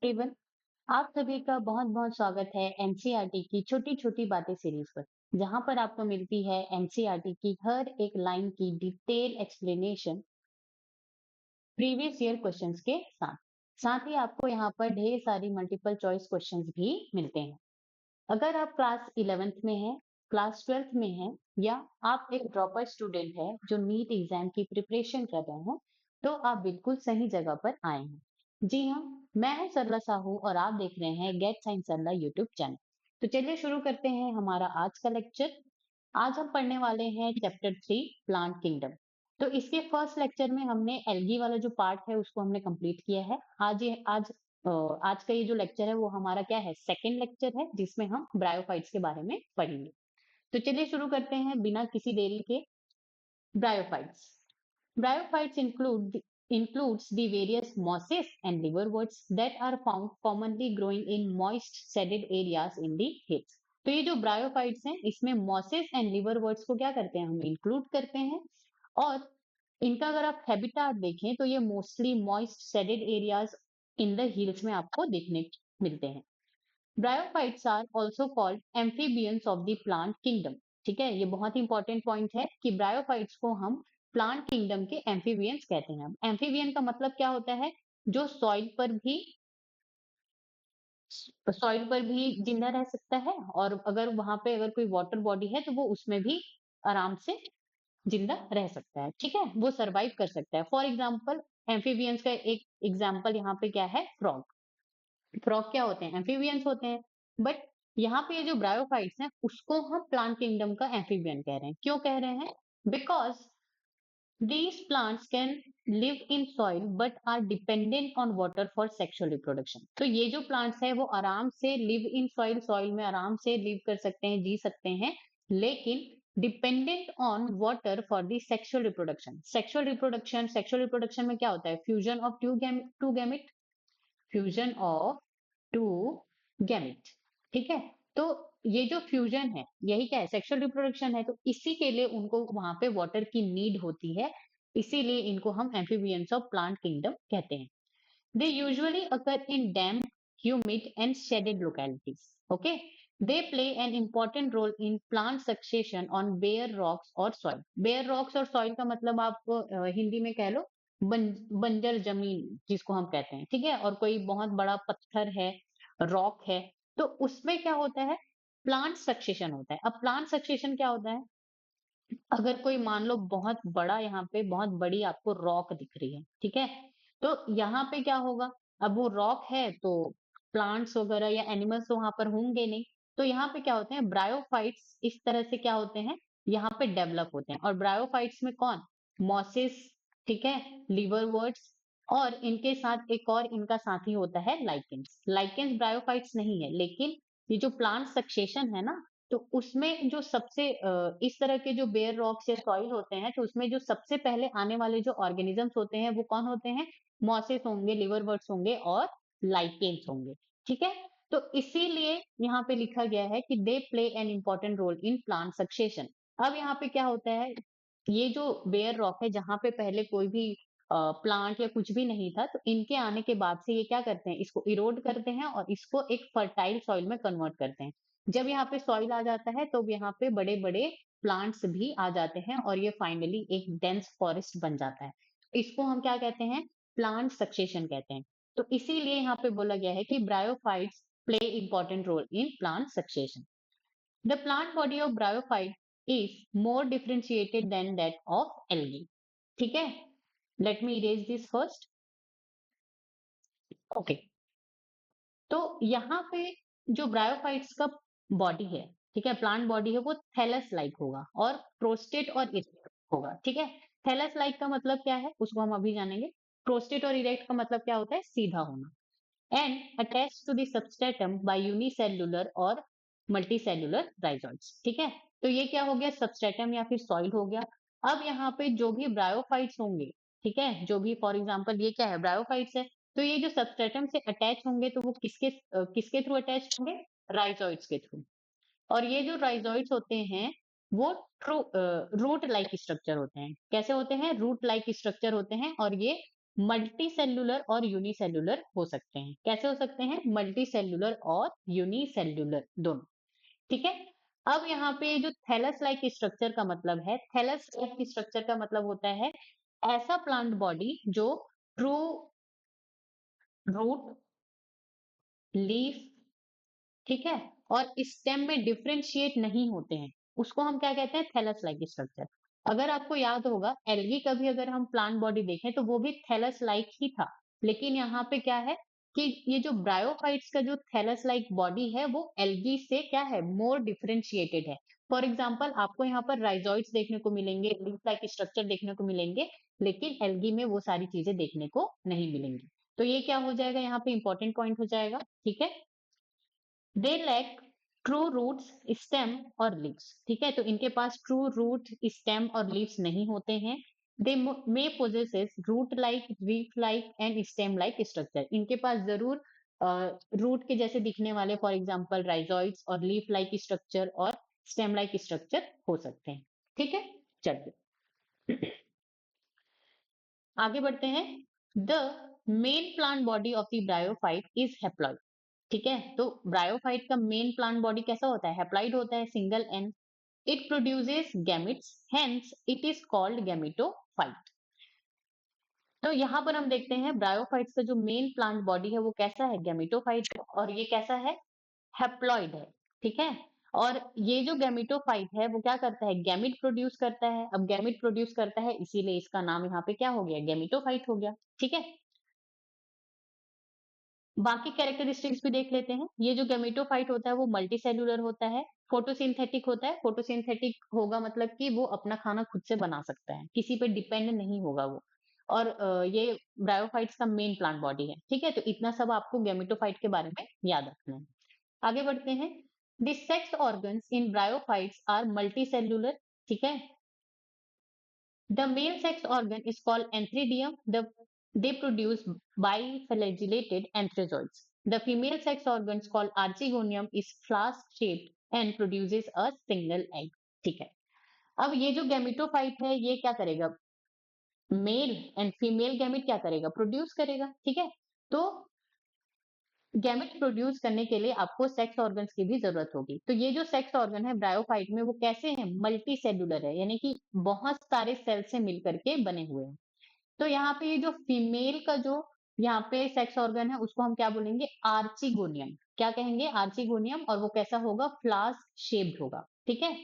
Everyone, आप सभी का बहुत बहुत स्वागत है एनसीईआरटी की छोटी छोटी बातें सीरीज पर, जहां पर आपको मिलती है एनसीईआरटी की हर एक लाइन की detail explanation previous year questions के साथ। साथ ही आपको यहाँ पर ढेर सारी मल्टीपल चॉइस क्वेश्चंस भी मिलते हैं। अगर आप क्लास 11th में हैं, क्लास 12th में हैं, या आप एक ड्रॉपर स्टूडेंट है जो नीट एग्जाम की प्रिपरेशन कर रहे हैं, तो आप बिल्कुल सही जगह पर आए हैं। जी हाँ, मैं हूँ सरला साहू और आप देख रहे हैं गेट साइंस सरला यूट्यूब चैनल। तो चलिए शुरू करते हैं हमारा आज का लेक्चर। आज हम पढ़ने वाले हैं चैप्टर 3 प्लांट किंगडम। तो इसके फर्स्ट लेक्चर में हमने एल्गी वाला जो पार्ट है उसको हमने कंप्लीट किया है। आज का ये जो लेक्चर है वो हमारा क्या है, सेकंड लेक्चर है, जिसमें हम ब्रायोफाइट्स के बारे में पढ़ेंगे। तो चलिए शुरू करते हैं बिना किसी देरी के। Bryophytes bryophytes includes the various mosses and liverworts that are found commonly growing in moist shaded areas in the hills। तो ये जो ब्रायोफाइट्स हैं इसमें मॉसेस एंड लिवरवर्ट्स को क्या करते हैं, हम इंक्लूड करते हैं। और इनका अगर आप हैबिटाट देखें तो ये mostly moist shaded areas in the hills में आपको देखने मिलते हैं। Bryophytes are also called amphibians of the plant kingdom. ठीक है, ये बहुत इंपॉर्टेंट पॉइंट है कि ब्रायोफाइट्स को हम प्लांट किंगडम के एम्फीबियंस कहते हैं। एम्फीबियन का मतलब क्या होता है, जो सॉइल पर भी जिंदा रह सकता है, और अगर वहां पे अगर कोई वाटर बॉडी है तो वो उसमें भी आराम से जिंदा रह सकता है। ठीक है, वो सरवाइव कर सकता है। फॉर एग्जाम्पल, एम्फीबियंस का एक एग्जाम्पल यहाँ पे क्या है, फ्रॉग। फ्रॉग क्या होते हैं, एम्फीबियंस होते हैं। बट यहाँ पे ये जो ब्रायोफाइट्स हैं उसको हम प्लांट किंगडम का एम्फीबियन कह रहे हैं। क्यों कह रहे हैं? Because these plants can live in soil but are dependent on water for sexual reproduction। तो ये जो प्लांट्स है वो आराम से लिव इन सॉइल, सॉइल में आराम से लिव कर सकते हैं, जी सकते हैं, लेकिन dependent on water for the sexual reproduction. Sexual reproduction में क्या होता है, fusion of two gamete, fusion of two gamete. ठीक है, तो ये जो फ्यूजन है यही क्या है, सेक्सुअल रिप्रोडक्शन है। तो इसी के लिए उनको वहां पे वाटर की नीड होती है, इसीलिए इनको हम एम्फीबियंस ऑफ प्लांट किंगडम कहते हैं। They usually occur in damp, humid and shaded localities। Okay, they play an important role in plant succession on bare rocks or soil। bare rocks और soil का मतलब आप हिंदी में कह लो बंजर जमीन जिसको हम कहते हैं। ठीक है, और कोई बहुत बड़ा पत्थर है, रॉक है, तो उसमें क्या होता है, प्लांट सक्सेशन होता है। अब प्लांट सक्सेशन क्या होता है, अगर कोई मान लो बहुत बड़ा, यहाँ पे बहुत बड़ी आपको रॉक दिख रही है, ठीक है, तो यहाँ पे क्या होगा, अब वो रॉक है तो प्लांट्स वगैरह या एनिमल्स तो वहां पर होंगे नहीं। तो यहाँ पे क्या होते हैं, ब्रायोफाइट्स इस तरह से क्या होते हैं, यहाँ पे डेवलप होते हैं। और ब्रायोफाइट्स में कौन, मॉसिस, ठीक है, लिवरवर्ट्स, और इनके साथ एक और इनका साथी होता है लाइकेंस। लाइकेंस ब्रायोफाइट्स नहीं है, लेकिन ये जो प्लांट सक्सेशन है ना, तो उसमें जो सबसे इस तरह के जो बेयर रॉक्स या सॉइल होते हैं, तो उसमें जो सबसे पहले आने वाले जो ऑर्गेनिजम्स होते हैं वो कौन होते हैं, मॉसेस होंगे, लिवरवर्ट्स होंगे और लाइकेन्स होंगे। ठीक है, तो इसीलिए यहाँ पे लिखा गया है कि they play an important role in plant succession. अब यहाँ पे क्या होता है, ये जो बेयर रॉक है जहां पे पहले कोई भी प्लांट या कुछ भी नहीं था, तो इनके आने के बाद से ये क्या करते हैं, इसको इरोड करते हैं और इसको एक फर्टाइल सॉइल में कन्वर्ट करते हैं। जब यहाँ पे सॉइल आ जाता है तो यहाँ पे बड़े बड़े प्लांट्स भी आ जाते हैं और ये फाइनली एक डेंस फॉरेस्ट बन जाता है। इसको हम क्या कहते हैं, प्लांट सक्सेशन कहते हैं। तो इसीलिए यहाँ पे बोला गया है कि bryophytes play important role in plant succession. The plant body of bryophyte is more differentiated than that of algae. ठीक है, let me erase this first. Okay, तो यहाँ पे जो ब्रायोफाइट्स का बॉडी है, ठीक है, प्लांट बॉडी है, वो थैलस लाइक होगा और प्रोस्टेट और इरेक्ट होगा। ठीक है, थैलस लाइक का मतलब क्या है उसको हम अभी जानेंगे। प्रोस्टेट और इरेक्ट का मतलब क्या होता है, सीधा होना। And attach to the substratum by unicellular और मल्टीसेल्युलर राइजोइड्स। ठीक है, तो ये क्या हो गया, सबस्ट्रेटम या फिर सॉइल हो गया। अब यहाँ पे जो भी ब्रायोफाइट्स होंगे, ठीक है, जो भी फॉर एग्जांपल ये क्या है, ब्रायोफाइट्स है, तो ये जो सबस्ट्रेटम से अटैच होंगे तो वो किसके थ्रू अटैच होंगे, राइजोइड्स के थ्रू। और ये जो राइजोइड्स होते हैं वो रूट लाइक स्ट्रक्चर होते हैं। कैसे होते हैं, रूट लाइक स्ट्रक्चर होते हैं, और ये मल्टी सेल्यूलर और यूनिसेल्यूलर हो सकते हैं। कैसे हो सकते हैं? मल्टी सेल्यूलर और यूनिसेल्यूलर दोनों। ठीक है। अब यहाँ पे जो थैलस लाइक स्ट्रक्चर का मतलब है, थैलस लाइक स्ट्रक्चर का मतलब होता है ऐसा प्लांट बॉडी जो ट्रू रूट, लीफ, ठीक है, और स्टेम में डिफरेंशिएट नहीं होते हैं, उसको हम क्या कहते हैं? Thallus like structure. अगर आपको याद होगा एल्गी का भी अगर हम प्लांट बॉडी देखें तो वो भी थैलस लाइक ही था, लेकिन यहाँ पे क्या है कि ये जो ब्रायोफाइट्स का जो थैलस लाइक बॉडी है वो एल्गी से क्या है? मोर डिफरेंशिएटेड है। फॉर एग्जाम्पल आपको यहाँ पर राइजोइड्स देखने को मिलेंगे, लीफ लाइक स्ट्रक्चर देखने को मिलेंगे, लेकिन एल्गी में वो सारी चीजें देखने को नहीं मिलेंगी। तो ये क्या हो जाएगा? यहाँ पे इंपॉर्टेंट पॉइंट हो जाएगा। ठीक है। They lack true roots, stem और लीव्स। ठीक है, तो इनके पास ट्रू रूट, स्टेम और लीव्स नहीं होते हैं। They may possesses root like, leaf like and stem like structure. इनके पास जरूर रूट के जैसे दिखने वाले फॉर एग्जांपल राइजोइड्स और लीफ लाइक स्ट्रक्चर और स्टेम लाइक स्ट्रक्चर हो सकते हैं। ठीक है, चलिए आगे बढ़ते हैं। The main plant body of the bryophyte is haploid. ठीक है, तो ब्रायोफाइट का मेन प्लांट बॉडी कैसा होता है? हैप्लॉइड होता है, single and it produces gametes, hence it is called gametophyte. तो यहाँ पर हम देखते हैं ब्रायोफाइट्स का जो मेन प्लांट बॉडी है वो कैसा है? गैमेटोफाइट है, और ये कैसा है? हैप्लॉइड है। ठीक है, और ये जो गैमेटोफाइट है वो क्या करता है? गैमेट प्रोड्यूस करता है। अब गैमेट प्रोड्यूस करता है इसीलिए इसका नाम यहाँ पे क्या हो गया? गैमेटोफाइट हो गया। ठीक है, बाकी कैरेक्टरिस्टिक्स भी देख लेते हैं। ये जो गैमेटोफाइट होता है वो मल्टी सेल्यूलर होता है, फोटोसिंथेटिक होता है। फोटोसिंथेटिक होगा मतलब कि वो अपना खाना खुद से बना सकता है, किसी पे डिपेंड नहीं होगा वो। और ये ब्रायोफाइट्स का मेन प्लांट बॉडी है। ठीक है, तो इतना सब आपको गैमेटोफाइट के बारे में याद रखना है। आगे बढ़ते हैं। The sex organs in bryophytes are multicellular. ठीक है, the male sex organ is called antheridium. They produce biflagellated antherozoids. The female sex organ is called archegonium is flask-shaped and produces a single egg. ठीक है, अब ये जो gametophyte है ये क्या करेगा? मेल एंड फीमेल गैमेट क्या करेगा? प्रोड्यूस करेगा। ठीक है, तो गैमेट प्रोड्यूस करने के लिए आपको सेक्स ऑर्गन्स की भी जरूरत होगी। तो ये जो सेक्स ऑर्गन है ब्रायोफाइट में वो कैसे हैं? मल्टी सेल्यूलर है, यानी कि बहुत सारे सेल से मिलकर के बने हुए हैं। तो यहाँ पे ये जो फीमेल का जो यहाँ पे सेक्स ऑर्गन है उसको हम क्या बोलेंगे? आर्चिगोनियम। क्या कहेंगे? आर्चिगोनियम, और वो कैसा होगा? फ्लास्क शेप्ड होगा। ठीक है,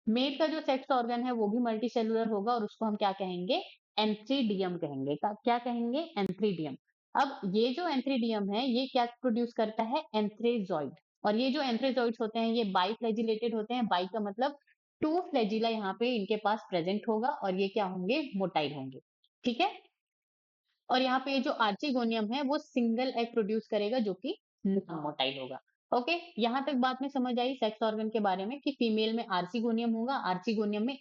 मेल का जो सेक्स ऑर्गन है वो भी मल्टी सेल्यूलर होगा और उसको हम क्या कहेंगे? एंथ्रीडियम कहेंगे। क्या कहेंगे? एंथ्रीडियम। अब ये जो एंथ्रीडियम है ये क्या प्रोड्यूस करता है? एंथ्रेजॉइड। और ये जो एंथ्रेजॉइड्स होते हैं ये बाइफ्लैजिलेटेड होते हैं। बाई का मतलब टू फ्लैजिला यहाँ पे इनके पास प्रेजेंट होगा, और ये क्या होंगे? मोटाइल होंगे। ठीक है, और यहाँ पे जो आर्चिगोनियम है वो सिंगल एग प्रोड्यूस करेगा जो कि नॉन मोटाइल होगा। ओके, यहाँ तक बात में समझ आई सेक्स ऑर्गन के बारे में कि फीमेल में आर्चिगोनियम होगा, आर्चिगोनियम में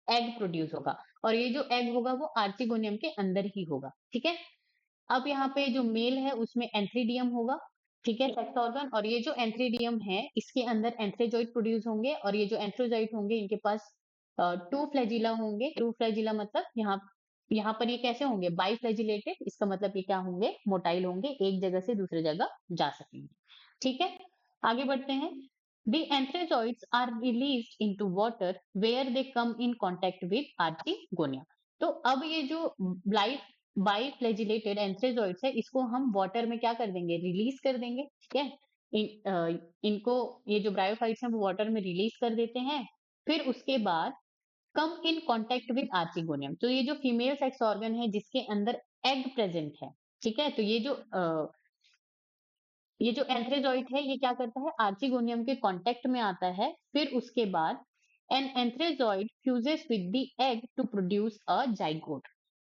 एग प्रोड्यूस होगा, और ये जो एग होगा वो आर्चिगोनियम के अंदर ही होगा। ठीक है, अब यहाँ पे जो मेल है उसमें एंथ्रीडियम होगा। ठीक है, सेक्स ऑर्गन, और ये जो एंथ्रीडियम है इसके अंदर एंथ्रेजॉइड प्रोड्यूस होंगे, और ये जो एंथ्रोजॉइड होंगे इनके पास टू फ्लैजिला होंगे। टू फ्लैजिला मतलब यहाँ यहाँ पर ये कैसे होंगे? बाइफ्लैजिलेटेड, इसका मतलब ये क्या होंगे? मोटाइल होंगे, एक जगह से दूसरी जगह जा सकेंगे। ठीक है, आगे बढ़ते हैं। The anthrazoids are released into water where they come in contact with archegonia. तो अब ये जो बाइफ्लैजिलेटेड एंथ्रेजॉइड्स है इसको हम वाटर में क्या कर देंगे? रिलीज कर देंगे। ठीक है, इनको ये जो ब्रायोफाइट्स हैं वो वाटर में रिलीज कर देते हैं। फिर उसके बाद कम इन कांटेक्ट विद आर्चिगोनियम। तो ये जो फीमेल सेक्स ऑर्गन है जिसके अंदर एग प्रेजेंट है, ठीक है, तो ये जो एंथ्रेजॉइड है ये क्या करता है? आर्चिगोनियम के कांटेक्ट में आता है। फिर उसके बाद an antherozoid fuses with the egg to produce a zygote.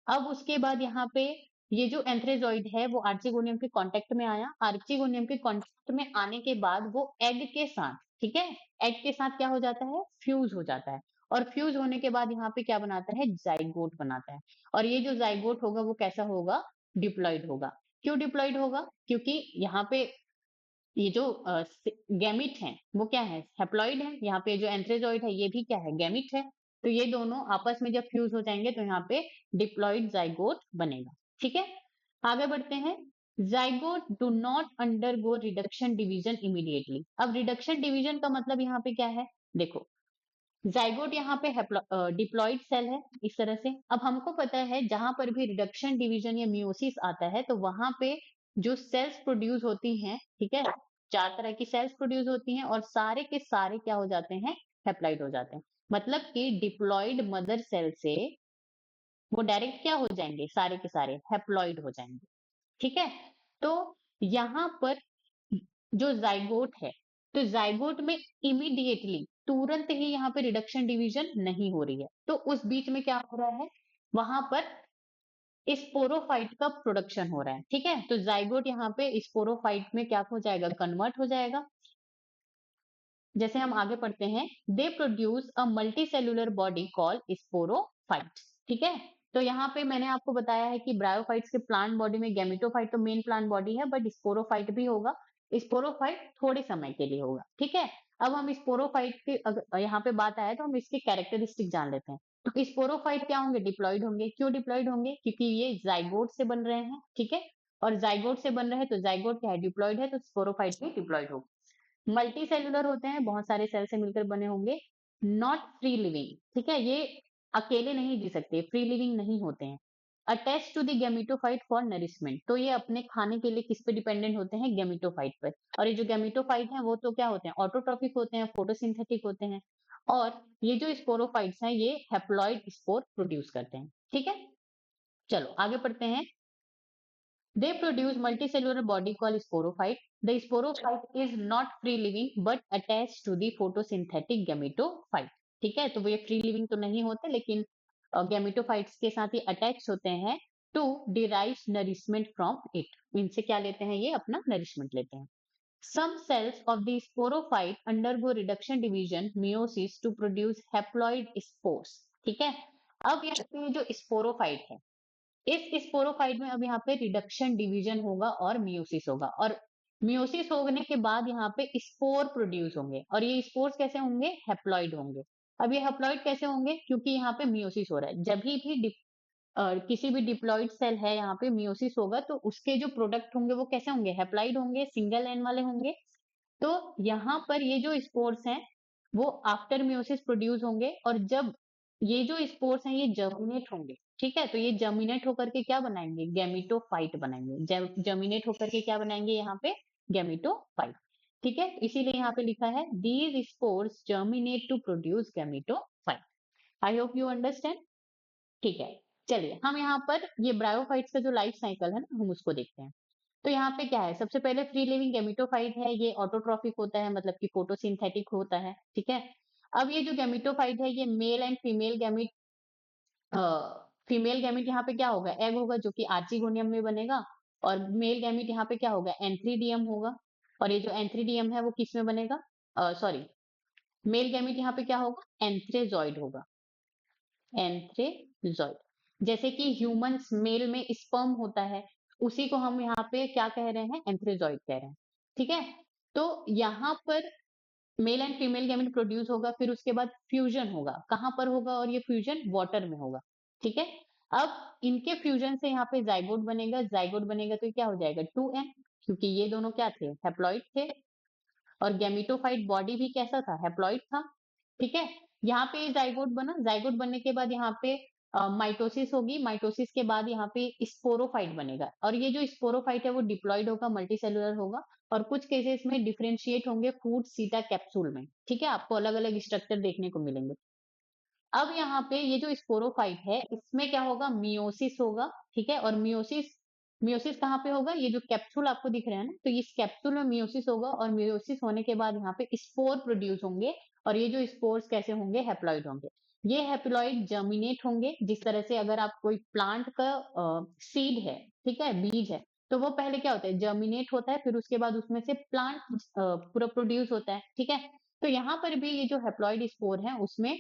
अब उसके बाद यहाँ पे ये जो एंथ्रेजॉइड है वो आर्चिगोनियम के कांटेक्ट में आया। आर्चिगोनियम के कांटेक्ट में आने के बाद वो एग के साथ, ठीक है, एग के साथ क्या हो जाता है? फ्यूज हो जाता है, और फ्यूज होने के बाद यहाँ पे क्या बनाता है? जाइगोट बनाता है। और ये जो जाइगोट होगा वो कैसा होगा? डिप्लॉइड होगा। क्यों डिप्लॉइड होगा? क्योंकि यहाँ पे ये जो गैमिट है वो क्या है? हैप्लॉइड है। यहाँ पे जो एंथ्रेजॉइड है ये भी क्या है? गैमिट है। तो ये दोनों आपस में जब फ्यूज हो जाएंगे तो यहाँ पे डिप्लॉइड जाइगोट बनेगा। ठीक है, आगे बढ़ते हैं। Zygote do not undergo reduction division immediately. अब रिडक्शन डिवीजन का मतलब यहाँ पे क्या है, देखो जाइगोट यहाँ पे डिप्लॉइड सेल है इस तरह से। अब हमको पता है जहां पर भी रिडक्शन डिवीजन या मियोसिस आता है तो वहां पे जो सेल्स प्रोड्यूस होती हैं, ठीक है, 4 तरह की सेल्स प्रोड्यूस होती हैं और सारे के सारे क्या हो जाते हैं, हेप्लॉइड हो जाते हैं। मतलब कि डिप्लॉइड मदर सेल से वो डायरेक्ट क्या हो जाएंगे, सारे के सारे हेप्लॉइड हो जाएंगे। ठीक है, तो यहाँ पर जो जाइगोट है, तो जाइगोट में इमीडिएटली तुरंत ही यहाँ पे रिडक्शन डिवीजन नहीं हो रही है, तो उस बीच में क्या हो रहा है, वहां पर स्पोरोफाइट का प्रोडक्शन हो रहा है। ठीक है, तो जाइगोट यहाँ पे स्पोरोफाइट में क्या हो जाएगा, कन्वर्ट हो जाएगा। जैसे हम आगे पढ़ते हैं, they produce a multicellular body call sporophyte. ठीक है, तो यहाँ पे मैंने आपको बताया है कि ब्रायोफाइट्स के प्लांट बॉडी में गैमेटोफाइट तो मेन प्लांट बॉडी है, बट स्पोरोफाइट भी होगा। स्पोरोफाइट थोड़े समय के लिए होगा। ठीक है, अब हम स्पोरोफाइट के यहाँ पे बात आया तो हम इसके कैरेक्टरिस्टिक जान लेते हैं। तो स्पोरोफाइट क्या होंगे, डिप्लॉइड होंगे। क्यों डिप्लॉइड होंगे, क्योंकि ये जाइगोट से बन रहे हैं। ठीक है, और जाइगोट से बन रहे हैं तो जाइगोट क्या है, डिप्लॉइड है, तो स्पोरोफाइट भी डिप्लॉइड होगा। मल्टी सेलुलर होते हैं, बहुत सारे सेल से मिलकर बने होंगे। नॉट फ्री लिविंग, ठीक है, ये अकेले नहीं जी सकते, फ्री लिविंग नहीं होते हैं। Attach to the gametophyte for nourishment, तो ये अपने खाने के लिए किस पे डिपेंडेंट होते हैं, गैमेटोफाइट पर। और ये जो गैमेटोफाइट हैं वो तो क्या होते हैं, ऑटोट्रॉफिक होते हैं, फोटोसिंथेटिक होते हैं। और ये जो स्पोरोफाइट्स हैं ये हैप्लॉइड स्पोर प्रोड्यूस करते हैं। ठीक है, चलो आगे पढ़ते हैं। They produce multicellular body called sporophyte. The sporophyte is not free living but attached to the photosynthetic gametophyte. ठीक है, तो वो ये फ्री लिविंग तो नहीं होते लेकिन गैमेटोफाइट्स के साथ ही अटैच होते हैं to derive nourishment from it. इनसे क्या लेते हैं, ये अपना नरिशमेंट लेते हैं। Some cells of the sporophyte undergo reduction division meiosis to produce haploid spores. ठीक है, अब यहाँ पे जो स्पोरोफाइट है, इस स्पोरोफाइट में अब यहाँ पे रिडक्शन डिवीजन होगा और मियोसिस होगा। और मियोसिस होने के बाद यहाँ पे स्पोर प्रोड्यूस होंगे और ये स्पोर्स कैसे होंगे, हैप्लॉइड होंगे। अब ये हैप्लॉइड कैसे होंगे, क्योंकि यहाँ पे मियोसिस हो रहा है। जब भी किसी भी डिप्लॉइड सेल है यहाँ पे मियोसिस होगा तो उसके जो प्रोडक्ट होंगे वो कैसे होंगे, हैप्लॉइड होंगे, सिंगल एन वाले होंगे। तो यहाँ पर ये जो स्पोर्स हैं वो आफ्टर मियोसिस प्रोड्यूस होंगे और जब ये जो स्पोर्स हैं ये जर्मिनेट होंगे। ठीक है, तो ये जर्मिनेट होकर के क्या बनाएंगे, गैमेटोफाइट बनाएंगे। जर्मिनेट होकर के क्या बनाएंगे यहाँ पे, गैमेटोफाइट। ठीक है, इसीलिए यहाँ पे लिखा है these spores germinate to produce gametophyte. I hope you understand. ठीक है, चलिए हम यहाँ पर ये ब्रायोफाइट्स का जो लाइफ साइकिल है ना हम उसको देखते हैं। तो यहाँ पे क्या है, सबसे पहले फ्री लिविंग गैमेटोफाइट है, ये ऑटोट्रॉफिक होता है, मतलब कि फोटोसिंथेटिक होता है। ठीक है, अब ये जो गैमेटोफाइट है ये mail and female gamete, female gamete यहाँ पे क्या होगा, एग होगा जो कि आर्चिगोनियम में बनेगा। और मेल गैमिट यहाँ पे क्या होगा, एंथ्रीडियम होगा। और ये जो एंथ्रीडियम है वो किस में बनेगा, सॉरी, मेल गैमिट यहाँ पे क्या होगा, एंथ्रेजॉइड होगा, एंथ्रेजॉइड। जैसे कि ह्यूमंस मेल में स्पर्म होता है, उसी को हम यहाँ पे क्या कह रहे हैं, एंथ्रेजॉइड कह रहे हैं। ठीक है, तो यहाँ पर mail and female gamete produce होगा, फिर उसके बाद फ्यूजन होगा। कहाँ पर होगा, और ये फ्यूजन वाटर में होगा। ठीक है, अब इनके फ्यूजन से यहाँ पे जाइगोट बनेगा। जाइगोट बनेगा तो क्या हो जाएगा, 2n, क्योंकि ये दोनों क्या थे, हैप्लॉइड थे। और गैमेटोफाइट बॉडी भी कैसा था, हैप्लॉइड था। ठीक है, यहाँ पे जाइगोट बना, जाइगोट बनने के बाद यहाँ पे माइटोसिस होगी। माइटोसिस के बाद यहाँ पे स्पोरोफाइट बनेगा और ये जो स्पोरोफाइट है वो डिप्लॉइड होगा, मल्टीसेलुलर होगा। और कुछ केसेस में डिफरेंशिएट होंगे फूड सीटा कैप्सूल में। ठीक है, आपको अलग अलग स्ट्रक्चर देखने को मिलेंगे। अब यहाँ पे ये जो स्पोरोफाइट है इसमें क्या होगा, मियोसिस होगा। ठीक है, और मियोसिस, मियोसिस कहाँ पे होगा, ये जो कैप्सूल आपको दिख रहे हैं ना, तो इस कैप्सूल में मियोसिस होगा और मियोसिस होने के बाद यहाँ पे स्पोर प्रोड्यूस होंगे। और ये जो स्पोर्स कैसे होंगे, हैप्लॉइड होंगे। ये हैप्लॉइड जर्मिनेट होंगे, जिस तरह से अगर आप कोई प्लांट का सीड है, ठीक है, बीज है, तो वो पहले क्या होता है, जर्मिनेट होता है, फिर उसके बाद उसमें से प्लांट पूरा प्रोड्यूस होता है। ठीक है, तो यहाँ पर भी ये जो हैप्लॉइड स्पोर है उसमें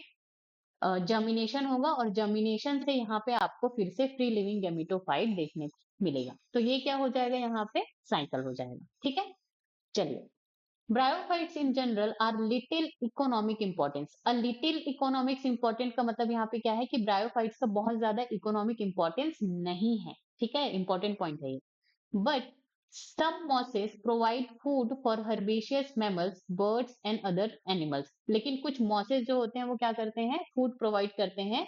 जर्मिनेशन होगा और जर्मिनेशन से यहाँ पे आपको फिर से फ्री लिविंग गैमेटोफाइट देखने को मिलेगा। तो ये क्या हो जाएगा, यहाँ पे साइकिल हो जाएगा। ठीक है, चलिए, bryophytes in general R little economic importance. Little economics important का मतलब यहाँ पे क्या है कि ब्रायोफाइट्स का बहुत ज्यादा इकोनॉमिक इंपॉर्टेंस नहीं है। ठीक है, इंपॉर्टेंट पॉइंट है ये। But some mosses provide food for herbaceous mammals, birds and other animals. लेकिन कुछ mosses जो होते हैं वो क्या करते हैं, फूड प्रोवाइड करते हैं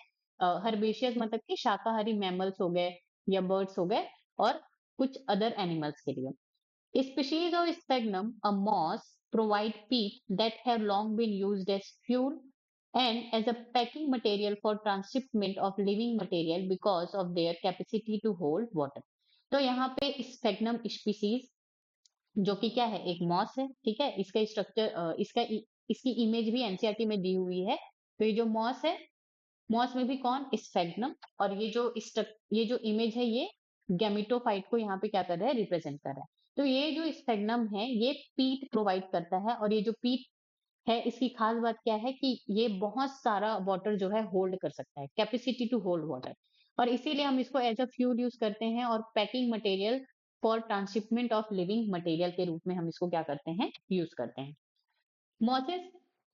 हर्बेशियस मतलब कि शाकाहारी मैमल्स हो गए या बर्ड्स हो गए और कुछ अदर एनिमल्स के लिए। Species of sphagnum, a moss, provide peat that have long been used as fuel and as a packing material for transshipment of living material because of their capacity to hold water. तो यहाँ पे sphagnum species जो कि क्या है, एक moss है, ठीक है। इसका स्ट्रक्चर इसकी इमेज भी एनसीईआरटी में दी हुई है। तो ये जो मॉस है, मॉस में भी कौन, स्फेग्नम, और ये जो इमेज है ये गैमेटोफाइट को यहाँ पे क्या कर रहा है, रिप्रेजेंट कर रहा है। तो ये जो स्फेग्नम है ये पीट प्रोवाइड करता है, और ये जो पीट है इसकी खास बात क्या है कि ये बहुत सारा वाटर जो है होल्ड कर सकता है, कैपेसिटी टू होल्ड वाटर, और इसीलिए हम इसको एज अ फ्यूल यूज करते हैं और packing material for transshipment of living material के रूप में हम इसको क्या करते हैं, यूज करते हैं। Mosses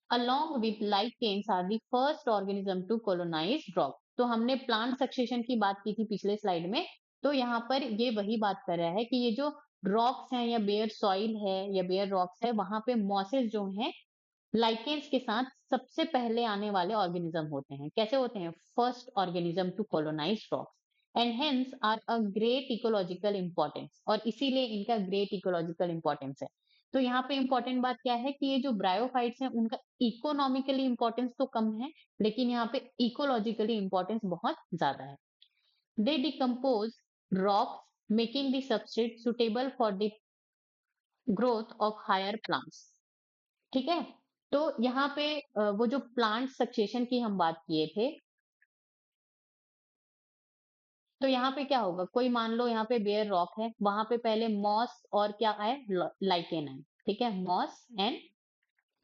along with lichens are the first organism to colonize rock. तो हमने प्लांट सक्सेशन की बात की थी पिछले स्लाइड में, तो यहाँ पर ये वही बात कर रहा है कि ये जो रॉक्स हैं या बेयर सॉइल है या बेयर रॉक्स है, वहां पे मॉसेस जो हैं लाइकेंस के साथ सबसे पहले आने वाले ऑर्गेनिज्म होते हैं। कैसे होते हैं, first organism to colonize rocks and hence are a great ecological importance, और इसीलिए इनका ग्रेट इकोलॉजिकल इंपॉर्टेंस है। तो यहाँ पे इंपॉर्टेंट बात क्या है कि ये जो ब्रायोफाइट्स हैं उनका इकोनॉमिकली इंपॉर्टेंस तो कम है, लेकिन यहाँ पे इकोलॉजिकली इंपॉर्टेंस बहुत ज्यादा है। They decompose rocks making the substrate suitable for the growth of higher plants, ठीक है। तो यहाँ पे वो जो प्लांट सक्सेशन की हम बात किए थे, तो यहाँ पे क्या होगा, कोई मान लो यहाँ पे बेयर रॉक है, वहां पे पहले मॉस और क्या आए, लाइकेन आए, ठीक है, moss and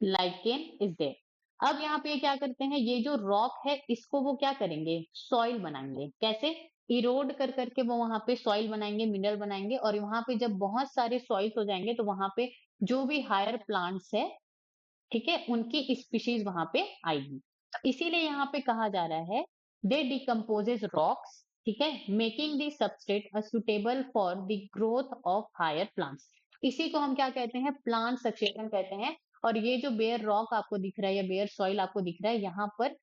lichen is there. अब यहाँ पे ये क्या करते हैं, ये जो रॉक है इसको वो क्या करेंगे, सॉइल बनाएंगे। कैसे, इरोड कर करके वो वहां पे सॉइल बनाएंगे, मिनरल बनाएंगे, और वहां पे जब बहुत सारे सॉइल्स हो जाएंगे तो वहां पे जो भी हायर प्लांट्स है, ठीक है, उनकी स्पीशीज वहां पे आएगी। तो इसीलिए यहाँ पे कहा जा रहा है दे डिकम्पोजेज रॉक्स, ठीक है, making the substrate a suitable for the growth of higher plants. इसी को हम क्या कहते हैं, प्लांट सक्सेशन कहते हैं। और ये जो बेयर रॉक आपको दिख रहा है या बेयर सॉइल आपको दिख रहा है, यहाँ पर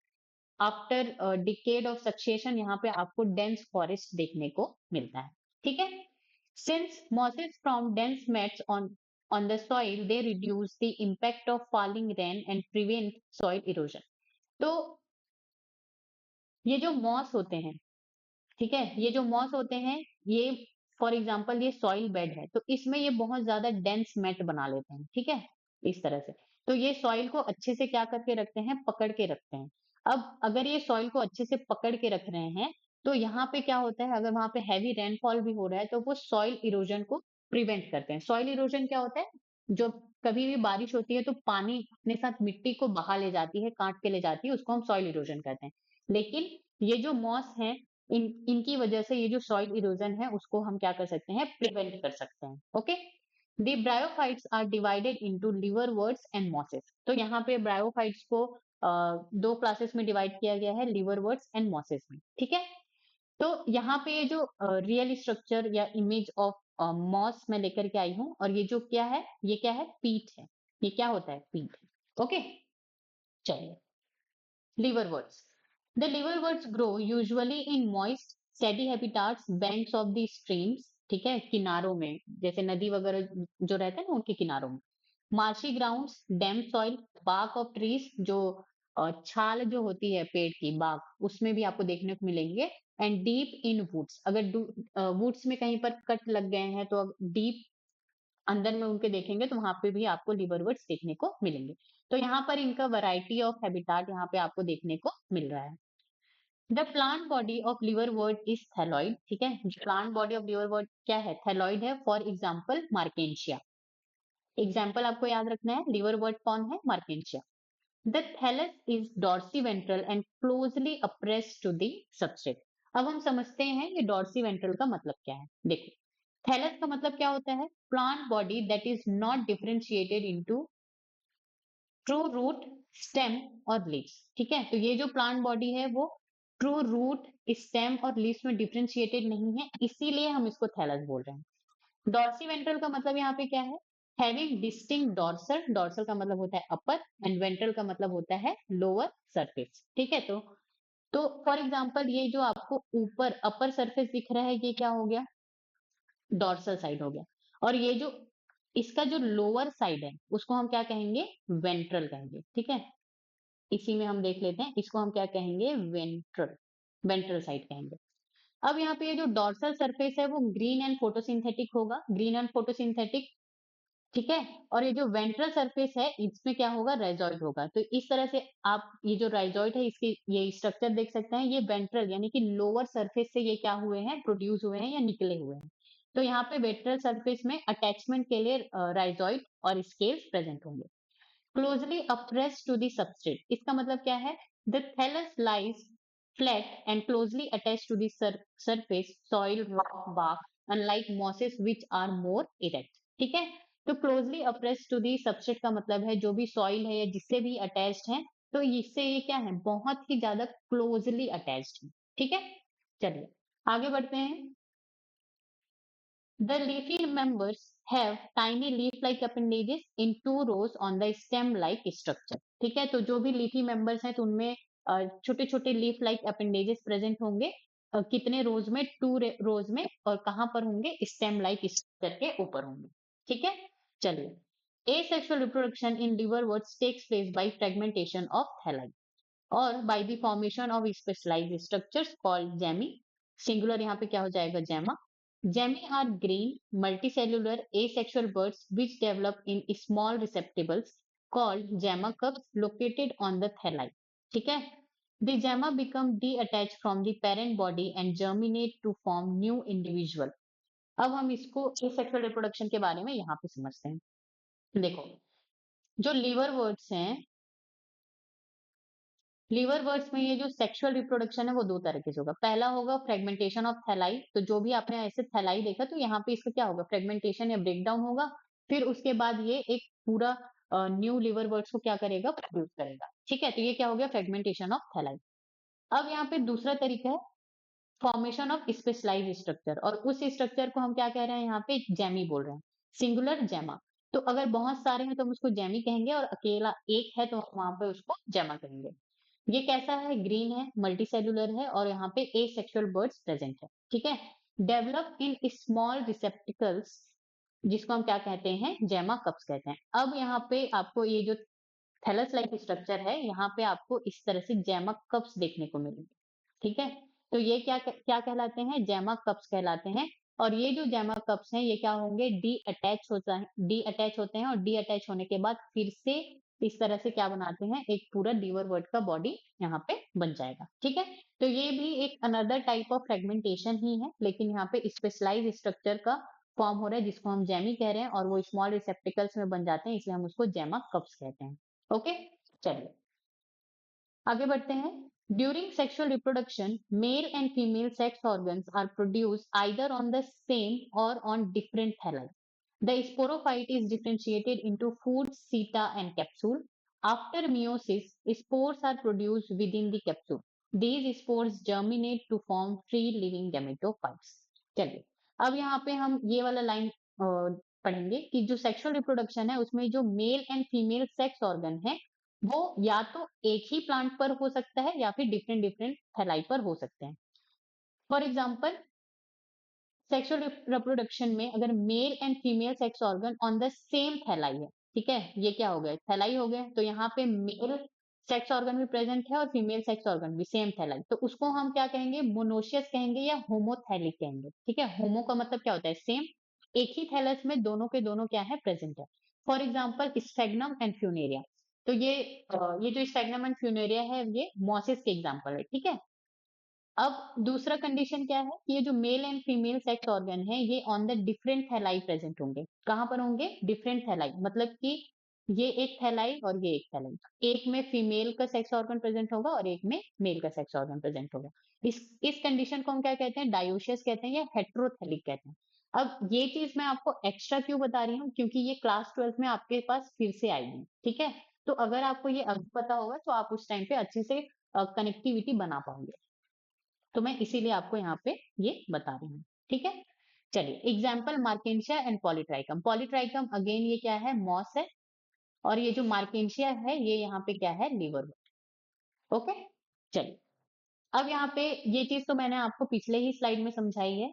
आफ्टर डिकेड ऑफ सक्सेशन यहाँ पे आपको डेंस फॉरेस्ट देखने को मिलता है, ठीक है। Since mosses from dense mats on the soil, they reduce the impact of falling rain and prevent soil erosion. तो ये जो मॉस होते हैं, ठीक है, ये जो मॉस होते हैं, ये फॉर एग्जांपल ये सॉइल बेड है, तो इसमें ये बहुत ज्यादा डेंस मैट बना लेते हैं, ठीक है, इस तरह से। तो ये सॉइल को अच्छे से क्या करके रखते हैं, पकड़ के रखते हैं। अब अगर ये सॉइल को अच्छे से पकड़ के रख रहे हैं, तो यहाँ पे क्या होता है, अगर वहां पे हैवी रेनफॉल भी हो रहा है तो वो सॉइल इरोजन को प्रिवेंट करते हैं। सॉइल इरोजन क्या होता है, जो कभी भी बारिश होती है तो पानी अपने साथ मिट्टी को बहा ले जाती है, काट के ले जाती है, उसको हम सॉइल इरोजन कहते हैं। लेकिन ये जो मॉस है, इनकी वजह से ये जो सॉइल इरोजन है उसको हम क्या कर सकते हैं, प्रिवेंट कर सकते हैं। Okay, the bryophytes are divided into liverworts and mosses. तो यहाँ पे ब्रायोफाइट्स को दो क्लासेस में डिवाइड किया गया है, लिवरवर्ट्स एंड मॉसेस में, ठीक है। तो यहाँ पे ये जो रियल स्ट्रक्चर या इमेज ऑफ मॉस मैं लेकर के आई हूँ, और ये जो क्या है, ये क्या है, पीट है। ये क्या होता है, पीट। ओके, चलिए, liverworts. The liverworts grow usually in moist, steady habitats, banks of the streams, ठीक है, किनारों में, जैसे नदी वगैरह जो रहते हैं ना उनके किनारों में। Marshy grounds, dam soil, bark of trees, जो छाल जो होती है पेड़ की, bark, उसमें भी आपको देखने को मिलेंगे। एंड डीप इन वुड्स, अगर वुड्स में कहीं पर कट लग गए हैं तो डीप अंदर में उनके देखेंगे तो वहां पे भी आपको लिवरवर्ट्स देखने को मिलेंगे। तो यहाँ पर इनका वैरायटी ऑफ हैबिटाट यहाँ पे आपको देखने को मिल रहा है। The plant body of liverwort is thalloid, ठीक है, प्लांट बॉडी ऑफ लिवरवर्ट क्या है, थैलॉइड है। फॉर एग्जाम्पल मार्केंशिया, एग्जाम्पल आपको याद रखना है, लिवरवर्ट कौन है, marchantia. The thallus is dorsi ventral and closely appressed to the substrate. अब हम समझते हैं ये डॉर्सी वेंट्रल का मतलब क्या है। देखो, थैलस का मतलब क्या होता है, plant body that is not differentiated into true root, stem और लीव्स, ठीक है। तो ये जो प्लांट बॉडी है वो ट्रू रूट, स्टेम और लीव्स में डिफरेंशिएटेड नहीं है, इसीलिए हम इसको थैलस बोल रहे हैं। डॉर्सीवेंट्रल का मतलब यहाँ पे क्या है? हैविंग डिस्टिंक्ट डॉर्सल, डॉर्सल का मतलब होता है अपर एंड वेंट्रल का मतलब होता है लोअर सरफेस। ठीक है, तो फॉर एग्जांपल ये जो आपको ऊपर अपर सरफेस दिख रहा है, ये क्या हो गया? डॉर्सल साइड हो गया। और ये जो इसका जो लोअर साइड है उसको हम क्या कहेंगे? वेंट्रल कहेंगे। ठीक है, इसी में हम देख लेते हैं, इसको हम क्या कहेंगे? वेंट्रल, वेंट्रल साइड कहेंगे। अब यहाँ पे ये जो डॉर्सल सरफेस है वो ग्रीन एंड फोटोसिंथेटिक होगा, ग्रीन एंड फोटोसिंथेटिक। ठीक है, और ये जो वेंट्रल सरफेस है इसमें क्या होगा? राइजॉइड होगा। तो इस तरह से आप ये जो राइजॉइड है इसके ये स्ट्रक्चर देख सकते हैं, ये वेंट्रल यानी कि लोअर सरफेस से ये क्या हुए हैं? प्रोड्यूस हुए हैं या निकले हुए हैं। तो यहाँ पे वेंट्रल सरफेस में अटैचमेंट के लिए राइजॉइड और स्केल्स प्रेजेंट होंगे। Closely appressed to the substrate, इसका मतलब क्या है? The thallus lies flat and closely attached to the surface soil, rock, bark, unlike mosses which are more erect। ठीक है, तो closely appressed to the substrate का मतलब है जो भी सॉइल है या जिससे भी अटैच्ड है, तो इससे ये क्या है? बहुत ही ज्यादा क्लोजली अटैच्ड है। ठीक है, चलिए आगे बढ़ते हैं। The leafy members have tiny leaf-like appendages in two rows on the stem-like structure। ठीक है, तो जो भी leafy members हैं तो उनमें छोटे छोटे leaf-like appendages प्रेजेंट होंगे। कितने रोज में? टू रोज में। और कहाँ पर होंगे? स्टेम-like स्ट्रक्चर के ऊपर होंगे। ठीक है, चलिए। Asexual reproduction in liverworts takes place by fragmentation of thalli or by the formation of specialized structures called gemmy। Singular यहाँ पे क्या हो जाएगा? gemma। Gemmy are green, multicellular, asexual birds which develop in small receptacles called gemma cups located on the thalli। ठीक है, the gemma become detached from the parent body and germinate to form new individual। अब हम इसको asexual reproduction के बारे में यहाँ पे समझते हैं। देखो, जो लिवर वर्ड्स हैं, लीवर वर्ड्स में ये जो सेक्सुअल रिप्रोडक्शन है वो दो तरीके से होगा। पहला होगा फ्रेगमेंटेशन ऑफ थैलाई, तो जो भी आपने ऐसे थैलाई देखा तो यहाँ पे इसका क्या होगा? फ्रेगमेंटेशन या ब्रेकडाउन होगा। फिर उसके बाद ये एक पूरा न्यू लिवर वर्ड्स को क्या करेगा? प्रोड्यूस करेगा। ठीक है, तो ये क्या हो गया? Fragmentation of thalli. अब यहाँ पे दूसरा तरीका है फॉर्मेशन ऑफ स्पेशलाइज्ड स्ट्रक्चर, और उस स्ट्रक्चर को हम क्या कह रहे हैं? यहाँ पे जैमी बोल रहे हैं, सिंगुलर जैमा। तो अगर बहुत सारे हैं तो हम उसको जैमी कहेंगे, और अकेला एक है तो वहां पे उसको जैमा कहेंगे। ये कैसा है? ग्रीन है, मल्टी सेलुलर है, और यहाँ पे एसेक्सुअल बर्ड्स प्रेजेंट है। ठीक है, डेवलप इन स्मॉल रिसेप्टिकल्स, जिसको हम क्या कहते हैं? जैमा कप्स कहते हैं। अब यहाँ पे आपको ये जो थैलस लाइक स्ट्रक्चर है, यहाँ पे आपको इस तरह से जैमा कप्स देखने को मिलेंगे। ठीक है, तो ये क्या क्या कहलाते हैं? जैमा कप्स कहलाते हैं। और ये जो जैमा कप्स हैं ये क्या होंगे? डी अटैच होता है, डी अटैच होते हैं, और डी अटैच होने के बाद फिर से इस तरह से क्या बनाते हैं? एक पूरा लीवर वर्ड का बॉडी यहाँ पे बन जाएगा। ठीक है, तो ये भी एक अनदर टाइप ऑफ फ्रेगमेंटेशन ही है, लेकिन यहाँ पे स्पेशलाइज स्ट्रक्चर का फॉर्म हो रहा है जिसको हम जैमी कह रहे हैं, और वो स्मॉल रिसेप्टिकल्स में बन जाते हैं, इसलिए हम उसको जैमा कप्स कहते हैं। ओके, चलिए आगे बढ़ते हैं। During sexual reproduction male and female sex organs are produce either on the same or on different thalli. The sporophyte is differentiated into food, seta, and capsule. After meiosis, spores are produced within the capsule. These spores germinate to form free living gametophytes। चलिए, अब यहाँ पे हम ये वाला line पढ़ेंगे कि जो सेक्सुअल रिप्रोडक्शन है उसमें जो mail and female sex organ है वो या तो एक ही प्लांट पर हो सकता है या फिर डिफरेंट डिफरेंट थैलाई पर हो सकते हैं। फॉर एग्जाम्पल, सेक्सुअल रिप्रोडक्शन में अगर male and female sex organ on the same thalli है, ठीक है, ये क्या हो गया? थैलाई हो गया, तो यहाँ पे मेल सेक्स ऑर्गन भी प्रेजेंट है और फीमेल सेक्स ऑर्गन भी सेम थैलाई, तो उसको हम क्या कहेंगे? मोनोशियस कहेंगे या होमोथैलिक कहेंगे। ठीक है, होमो का मतलब क्या होता है? सेम, एक ही थैलस में दोनों के दोनों क्या है? प्रेजेंट है। फॉर एग्जाम्पल स्फेग्नम एंड फ्यूनेरिया, तो ये जो स्फेग्नम एंड फ्यूनेरिया है ये मॉसिस के एग्जाम्पल है। ठीक है, अब दूसरा कंडीशन क्या है कि ये जो mail and female sex organ है ये ऑन द डिफरेंट थैलाई प्रेजेंट होंगे। कहाँ पर होंगे? डिफरेंट थैलाई, मतलब कि ये एक थैलाई और ये एक थैलाई, एक में फीमेल का सेक्स ऑर्गन प्रेजेंट होगा और एक में मेल का सेक्स ऑर्गन प्रेजेंट होगा। इस कंडीशन को हम क्या कहते हैं? डायोशियस कहते हैं या हेट्रोथैलिक कहते हैं। अब ये चीज मैं आपको एक्स्ट्रा क्यों बता रही हूँ? क्योंकि ये क्लास 12 में आपके पास फिर से आएगी। ठीक है, तो अगर आपको ये अब पता होगा तो आप उस टाइम पे अच्छे से कनेक्टिविटी बना पाओगे। तो मैं इसीलिए आपको यहाँ पे ये बता रही हूँ। ठीक है, चलिए example Marchantia and Polytrichum. Polytrichum again ये क्या है, मॉस है, और ये जो मार्केंशिया है ये यहाँ पे क्या है, लीवरवुड। ओके, चलिए अब यहाँ पे ये चीज तो मैंने आपको पिछले ही स्लाइड में समझाई है।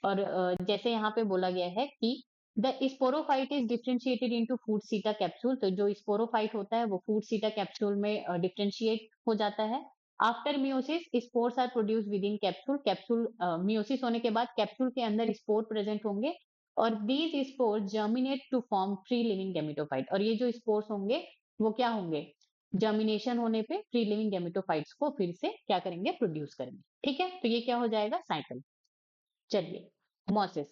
और जैसे यहाँ पे बोला गया है कि the sporophyte is differentiated into food सीटा कैप्सूल। तो जो स्पोरोफाइट होता है वो फूड सीटा कैप्सूल में डिफरेंशिएट हो जाता है। After meiosis spores are produce within capsule. Capsule meiosis होने के बाद कैप्सूल के अंदर स्पोर प्रेजेंट होंगे, और these spore germinate to form free living gametophyte. और ये जो स्पोर्स होंगे वो क्या होंगे, जर्मिनेशन होने पे फ्री लिविंग गैमेटोफाइट्स को फिर से क्या करेंगे, प्रोड्यूस करेंगे। ठीक है, तो ये क्या हो जाएगा, साइकिल। चलिए mosses,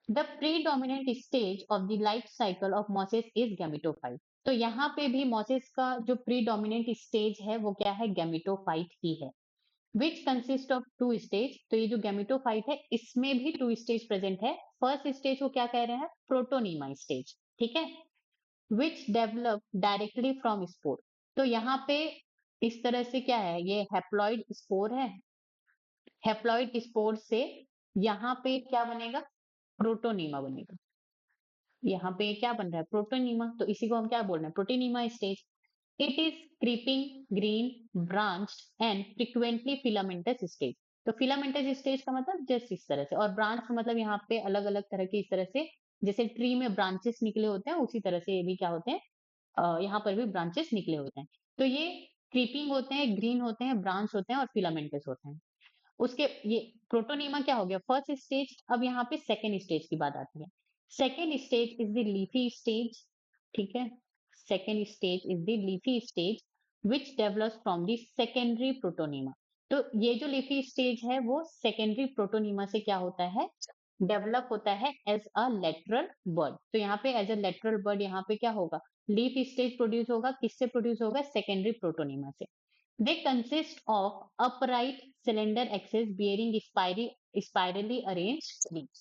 the predominant stage of the life cycle of mosses is gametophyte. तो यहाँ पे भी मोसिस का जो प्रीडोमिनेंट स्टेज है वो क्या है, गैमेटोफाइट ही है। Which consist of two stage. तो ये जो गैमेटोफाइट है इसमें भी टू स्टेज प्रेजेंट है। फर्स्ट स्टेज को क्या कह रहे हैं, प्रोटोनीमा स्टेज। ठीक है, which develop directly from spore. तो यहाँ पे इस तरह से क्या है, ये हैप्लॉइड स्पोर है। हैप्लॉइड स्पोर से यहाँ पे क्या बनेगा, प्रोटोनीमा बनेगा। यहाँ पे क्या बन रहा है, प्रोटोनीमा। तो इसी को हम क्या बोल रहे हैं, protonema stage. It is creeping green branch and frequently filamentous stage. तो फिलामेंटस स्टेज का मतलब जैसे इस तरह से, और ब्रांच का मतलब यहाँ पे अलग अलग तरह के इस तरह से, जैसे ट्री में ब्रांचेस निकले होते हैं उसी तरह से ये भी क्या होते हैं, यहाँ पर भी ब्रांचेस निकले होते हैं। तो ये क्रीपिंग होते हैं, ग्रीन होते हैं, ब्रांच होते हैं और फिलामेंटस होते हैं। उसके ये प्रोटोनीमा क्या हो गया, फर्स्ट स्टेज। अब यहाँ पे सेकेंड स्टेज की बात आती है। Second stage is the leafy stage. ठीक है, second stage is the leafy stage which develops from the secondary protonema. तो ये जो लीफी स्टेज है वो सेकेंडरी प्रोटोनीमा से क्या होता है, डेवलप होता है एज अ लेटरल बर्ड। तो यहाँ पे एज अ लेटरल बर्ड यहाँ पे क्या होगा, लीफ स्टेज प्रोड्यूस होगा, किससे प्रोड्यूस होगा, सेकेंडरी प्रोटोनीमा से। They consist of upright cylinder axis bearing spirally arranged leaves.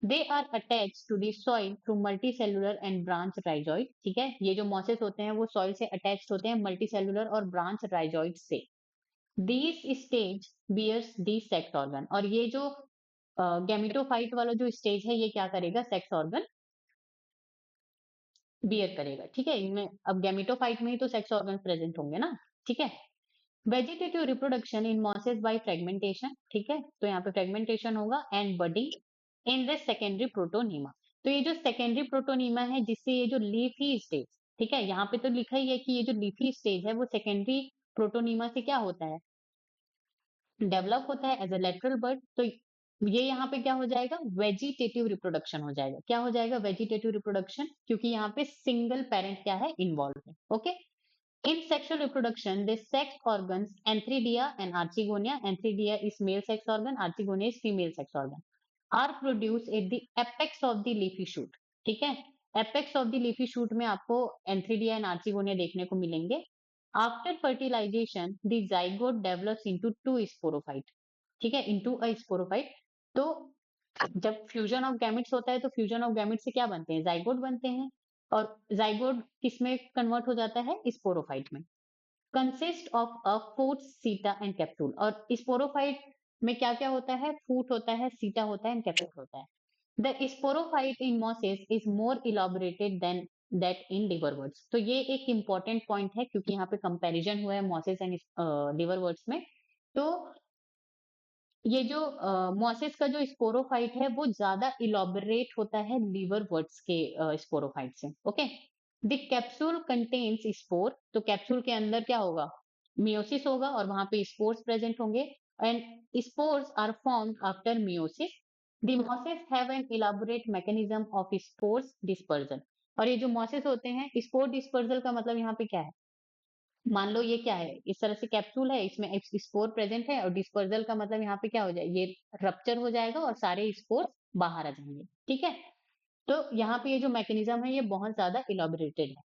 They are attached to the soil through multicellular and branch rhizoid. ठीक है, ये जो मॉसेस होते हैं वो सॉइल से अटैच्ड होते हैं मल्टीसेलुलर और ब्रांच राइजोइड से। These stage bears the sex organ। और ये जो गैमेटोफाइट वाला जो स्टेज है ये क्या करेगा, सेक्स ऑर्गन बियर करेगा। ठीक है, इनमें अब गैमेटोफाइट में ही तो सेक्स ऑर्गन प्रेजेंट होंगे ना। ठीक है, vegetative reproduction in mosses by fragmentation. ठीक है, तो यहाँ पे फ्रेगमेंटेशन होगा and budding in the secondary protonema. तो ये जो सेकेंडरी प्रोटोनीमा है जिससे ये जो लीफी स्टेज, ठीक है, यहाँ पे तो लिखा ही है कि ये जो लीफी स्टेज है वो सेकेंडरी प्रोटोनीमा से क्या होता है, डेवलप होता है एज अ लेटरल बर्ड। तो ये यहाँ पे क्या हो जाएगा, वेजिटेटिव रिप्रोडक्शन हो जाएगा। क्या हो जाएगा, वेजिटेटिव रिप्रोडक्शन, क्योंकि यहाँ पे सिंगल पेरेंट क्या है, इन्वॉल्व है। Okay, in sexual reproduction, the sex organs antheridia and archegonia. Antheridia is male sex organ, archegonia is female sex organ. Are produced at the apex of the leafy shoot. ठीक है, apex of the leafy shoot में आपको antheridia and archegonia देखने को मिलेंगे। After fertilization, the zygote develops into two sporophyte. ठीक है, into a sporophyte। तो जब फ्यूजन ऑफ गैमेट्स होता है तो फ्यूजन ऑफ गैमेट्स से क्या बनते हैं, जाइगोट बनते हैं। और जाइगोट किसमें कन्वर्ट हो जाता है, स्पोरोफाइट में। कंसिस्ट ऑफ अ फूट, सीटा एंड कैप्सूल। और स्पोरोफाइट में क्या क्या होता है, फूट होता है, सीटा होता है एंड कैप्सूल होता है। The sporophyte in mosses is more elaborated than that in liverworts. तो ये एक इंपॉर्टेंट पॉइंट है क्योंकि यहाँ पे कंपैरिजन हुआ है मॉसेस एंड लिवरवर्ट्स में। तो ये जो मॉसेस का जो स्पोरोफाइट है वो ज्यादा इलॉबरेट होता है लीवरवर्ट्स के स्पोरोफाइट से। Okay, the capsule contains spore. तो कैप्सूल के अंदर क्या होगा, मियोसिस होगा और वहां पे स्पोर्स प्रेजेंट होंगे and spores are formed after meiosis. The mosses have an elaborate mechanism of spores dispersion. और ये जो मॉसेस होते हैं, स्पोर डिस्पर्जल का मतलब यहाँ पे क्या है, मान लो ये क्या है, इस तरह से कैप्सूल है, इसमें एक स्पोर प्रेजेंट है, और डिस्पर्जल का मतलब यहाँ पे क्या हो जाए, ये रप्चर हो जाएगा और सारे स्पोर बाहर आ जाएंगे। ठीक है, तो यहाँ पे ये जो मैकेनिज्म है ये बहुत ज्यादा इलाबोरेटेड है।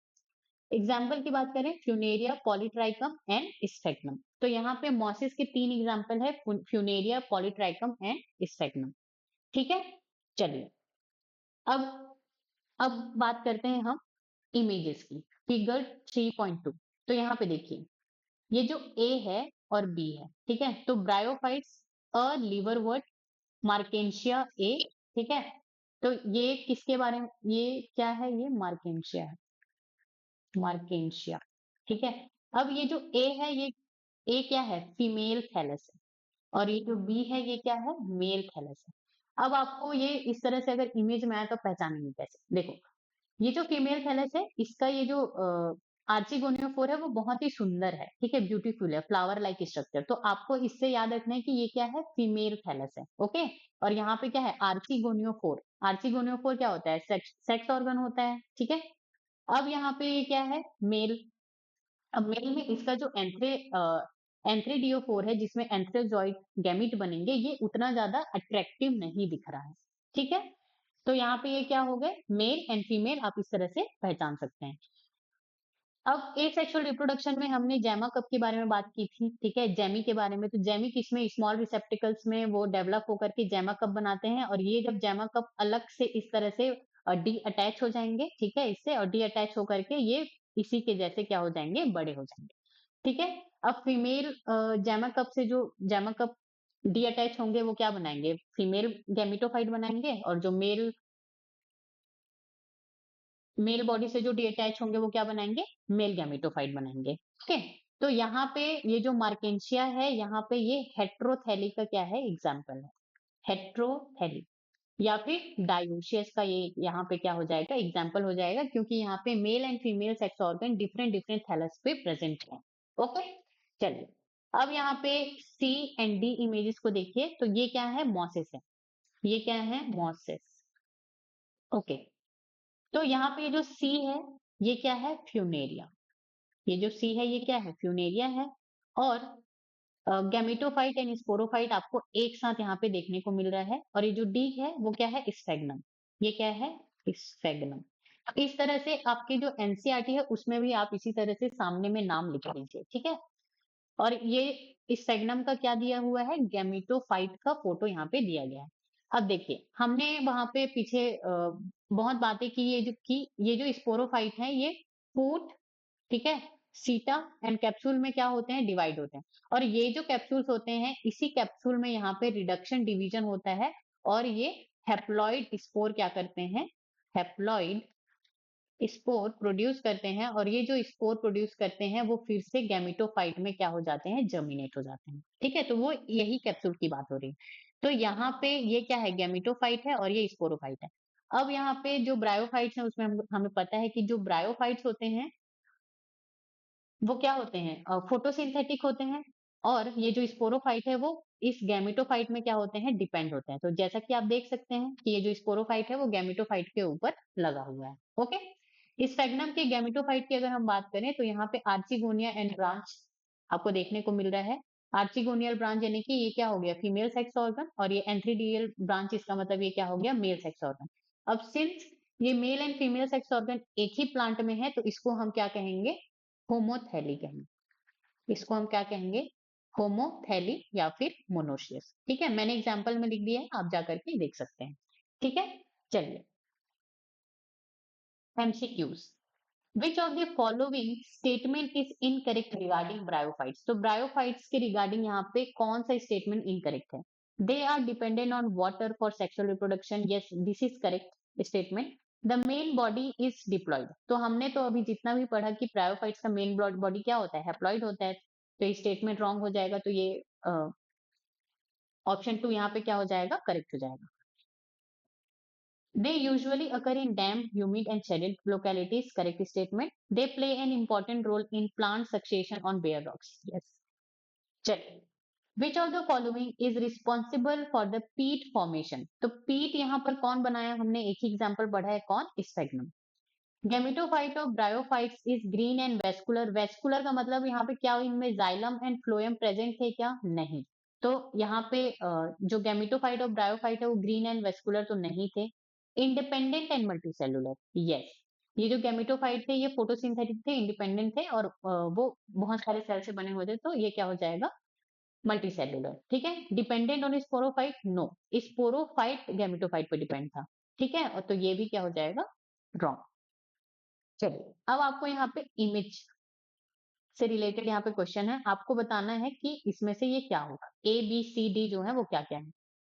एग्जाम्पल की बात करें, फ्यूनेरिया, पॉलीट्राइकम एंड स्फेग्नम। तो यहाँ पे मॉसिस के तीन एग्जाम्पल है, फ्यूनेरिया, पॉलीट्राइकम एंड स्फेग्नम। ठीक है, चलिए अब अब बात करते हैं हम इमेजेस की। फिगर 3.2। तो यहाँ पे देखिए, ये जो ए है और बी है, ठीक है। तो ब्रायोफाइट्स अ लीवरवर्ट मार्केंशिया ए, ठीक है। तो ये किसके बारे में, ये क्या है, ये मार्केंशिया है, मार्केंशिया, ठीक है। अब ये जो ए है, ये ए क्या है, फीमेल थैलस है, और ये जो बी है ये क्या है, मेल थैलस है। अब आपको ये इस तरह से अगर इमेज में आए तो पहचानेंगे कैसे, देखो ये जो फीमेल थैलस है, इसका ये जो आर्चिगोनियोफोर है वो बहुत ही सुंदर है, ठीक है, ब्यूटीफुल है, फ्लावर लाइक स्ट्रक्चर। तो आपको इससे याद रखना है कि ये क्या है, फीमेल थैलस है, ओके। और यहाँ पे क्या है, आर्चिगोनियोफोर। आर्चिगोनियोफोर क्या होता है, सेक्स ऑर्गन होता है, ठीक है। अब यहाँ पे ये क्या है, मेल। अब मेल में इसका जो एंथ्रीडियोफोर है, जिसमें एंथ्रोजॉइड गैमीट बनेंगे, ये उतना ज्यादा अट्रैक्टिव नहीं दिख रहा है, ठीक है। तो यहाँ पे ये क्या हो गए, मेल एंड फीमेल, आप इस तरह से पहचान सकते हैं। अब एसेक्सुअल रिप्रोडक्शन में हमने जैमा कप के बारे में बात की थी, ठीक है, जैमी के बारे में। तो जैमी किसमें, स्मॉल रिसेप्टिकल्स में वो डेवलप होकर के जैमा कप बनाते हैं, और ये जब जैमा कप अलग से इस तरह से डी अटैच हो जाएंगे, ठीक है, इससे, और डी अटैच होकर के ये इसी के जैसे क्या हो जाएंगे, बड़े हो जाएंगे, ठीक है। अब फीमेल जैमा कप से जो जैमा कप डी अटैच होंगे वो क्या बनाएंगे, फीमेल गैमिटोफाइट बनाएंगे, और जो मेल मेल बॉडी से जो डी अटैच होंगे वो क्या बनाएंगे, मेल गैमेटोफाइट बनाएंगे, ओके। तो यहाँ पे ये जो मार्केंशिया है, यहाँ पे ये हेट्रोथैली का क्या है, एग्जाम्पल है, हेट्रोथैली, या फिर डायोशियस का ये यहाँ पे क्या हो जाएगा, एग्जाम्पल हो जाएगा, क्योंकि यहाँ पे male and female sex organ different different thallus पे प्रेजेंट है, ओके। चलिए, अब यहाँ पे सी एंड डी इमेजेस को देखिए, तो ये क्या है, मॉसेस है, ये क्या है, मॉसेस, ओके। तो यहाँ पे ये जो सी है, ये क्या है, फ्यूनेरिया। ये जो सी है ये क्या है, फ्यूनेरिया है। और गैमेटोफाइट एंड स्पोरोफाइट आपको एक साथ यहाँ पे देखने को मिल रहा है। और ये जो डी है वो क्या है, स्फेग्नम। ये क्या है, स्फेग्नम। इस तरह से आपके जो एनसीईआरटी है उसमें भी आप इसी तरह से सामने में नाम लिख लीजिए, ठीक है। और ये इस सेगनम का क्या दिया हुआ है, गैमेटोफाइट का फोटो यहाँ पे दिया गया है। अब देखिए, हमने वहां पे पीछे बहुत बातें की, ये जो स्पोरोफाइट है ये फूट, ठीक है, सीटा एंड कैप्सूल में क्या होते हैं, डिवाइड होते हैं। और ये जो कैप्सूल्स होते हैं, इसी कैप्सूल में यहाँ पे रिडक्शन डिवीजन होता है, और ये हेप्लॉइड स्पोर क्या करते हैं, हेप्लॉइड स्पोर प्रोड्यूस करते हैं, और ये जो स्पोर प्रोड्यूस करते हैं वो फिर से गैमेटोफाइट में क्या हो जाते हैं, जर्मिनेट हो जाते हैं, ठीक है। तो वो यही कैप्सूल की बात हो रही है। तो यहाँ पे ये क्या है, गैमेटोफाइट है, और ये स्पोरोफाइट है। अब यहाँ पे जो ब्रायोफाइट्स हैं उसमें हमें पता है कि जो ब्रायोफाइट्स होते हैं वो क्या होते हैं, फोटोसिंथेटिक होते हैं। और ये जो स्पोरोफाइट है वो इस गैमेटोफाइट में क्या होते हैं, डिपेंड होते हैं। तो जैसा कि आप देख सकते हैं कि ये जो स्पोरोफाइट है वो गैमेटोफाइट के ऊपर लगा हुआ है, ओके। इस फैगनम के गैमेटोफाइट की अगर हम बात करें तो यहाँ पे आर्चिगोनिया एंड ब्रांच आपको देखने को मिल रहा है। आर्चिगोनियल ब्रांच यानी कि ये क्या हो गया, फीमेल सेक्स ऑर्गन, और ये एंथ्रीडियल ब्रांच, इसका मतलब ये क्या हो गया, मेल सेक्स ऑर्गन। अब सिंस ये mail and female sex organ एक ही प्लांट में है, तो इसको हम क्या कहेंगे, होमोथैली कहेंगे। इसको हम क्या कहेंगे, होमोथैली या फिर मोनोशियस, ठीक है। मैंने एग्जाम्पल में लिख दिया है, आप जाकर के देख सकते हैं, ठीक है। चलिए, MCQs. Which of the following statement is incorrect regarding bryophytes. तो ब्रायोफाइट्स के रिगार्डिंग यहाँ पे कौन सा स्टेटमेंट इनकरेक्ट है, they are dependent on water for sexual reproduction, yes this is correct statement. The main body is diploid. तो हमने तो अभी जितना भी पढ़ा कि ब्रायोफाइट्स का मेन बॉडी क्या होता है, हैप्लॉइड होता है। तो ये स्टेटमेंट रॉन्ग हो जाएगा, तो ये ऑप्शन टू यहाँ पे क्या हो जाएगा, करेक्ट हो जाएगा। They usually occur in damp, humid, and shaded localities. Correct statement. They play an important role in plant succession on bare rocks. Yes. चलिए, Which of the following is responsible for the peat formation? तो peat यहाँ पर कौन बनाया, हमने एक ही example पढ़ा है, कौन, स्फेग्नम। Gametophyte of bryophytes is green and vascular. Vascular का मतलब यहाँ पे क्या, इनमें जाइलम एंड फ्लोएम प्रेजेंट थे क्या, नहीं। तो यहाँ पे जो गैमेटोफाइट और ब्रायोफाइट है वो ग्रीन एंड वेस्कुलर तो नहीं थे। Independent and multicellular, yes. ये जो गैमेटोफाइट थे ये फोटोसिंथेटिक थे, इंडिपेंडेंट थे, और वो बहुत सारे सेल से बने हुए थे, तो ये क्या हो जाएगा, मल्टीसेलुलर, ठीक है। Dependent on sporophyte, no, sporophyte gametophyte पे डिपेंड था, ठीक है। और तो ये भी क्या हो जाएगा, रॉन्ग। चलिए, अब आपको यहाँ पे इमेज से रिलेटेड यहाँ पे क्वेश्चन है, आपको बताना है कि इसमें से ये क्या होगा। ए, बी, सी, डी जो है वो क्या-क्या है।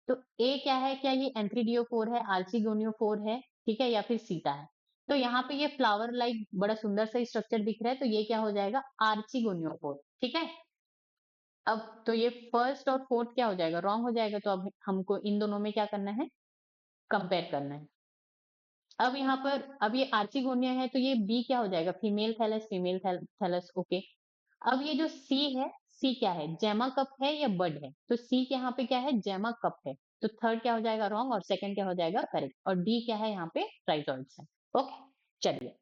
तो ए क्या है, क्या ये एंथ्रीडियोफोर है, आर्चिगोनियोफोर है, ठीक है, या फिर सीता है। तो यहाँ पे ये फ्लावर लाइक बड़ा सुंदर सा स्ट्रक्चर दिख रहा है, तो ये क्या हो जाएगा, आर्चिगोनियोफोर, ठीक है। अब तो ये फर्स्ट और फोर्थ क्या हो जाएगा, रॉन्ग हो जाएगा, तो अब हमको इन दोनों में क्या करना है, कंपेयर करना है। अब यहाँ पर अब ये आर्चिगोनिया है, तो ये बी क्या हो जाएगा, फीमेल थैलस, ओके। अब ये जो सी है, सी क्या है, जेमा कप है या बड है, तो सी के यहाँ पे क्या है, जेमा कप है, तो थर्ड क्या हो जाएगा, रॉन्ग, और सेकंड क्या हो जाएगा, करेक्ट, और डी क्या है, यहाँ पे ट्राइजॉइड्स है। ओके, चलिए।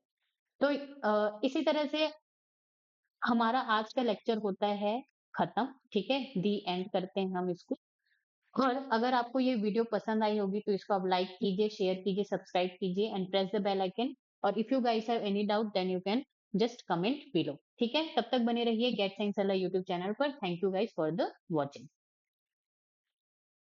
तो इसी तरह से हमारा आज का लेक्चर होता है खत्म, ठीक है, दी एंड करते हैं हम इसको। और अगर आपको ये वीडियो पसंद आई होगी तो इसको आप लाइक कीजिए, शेयर कीजिए, सब्सक्राइब कीजिए and press the bell icon. और if you guys have any doubt then you can just comment below, ठीक है। तब तक बने रहिए गेट साइंस वाला यूट्यूब चैनल पर। Thank you guys for the watching.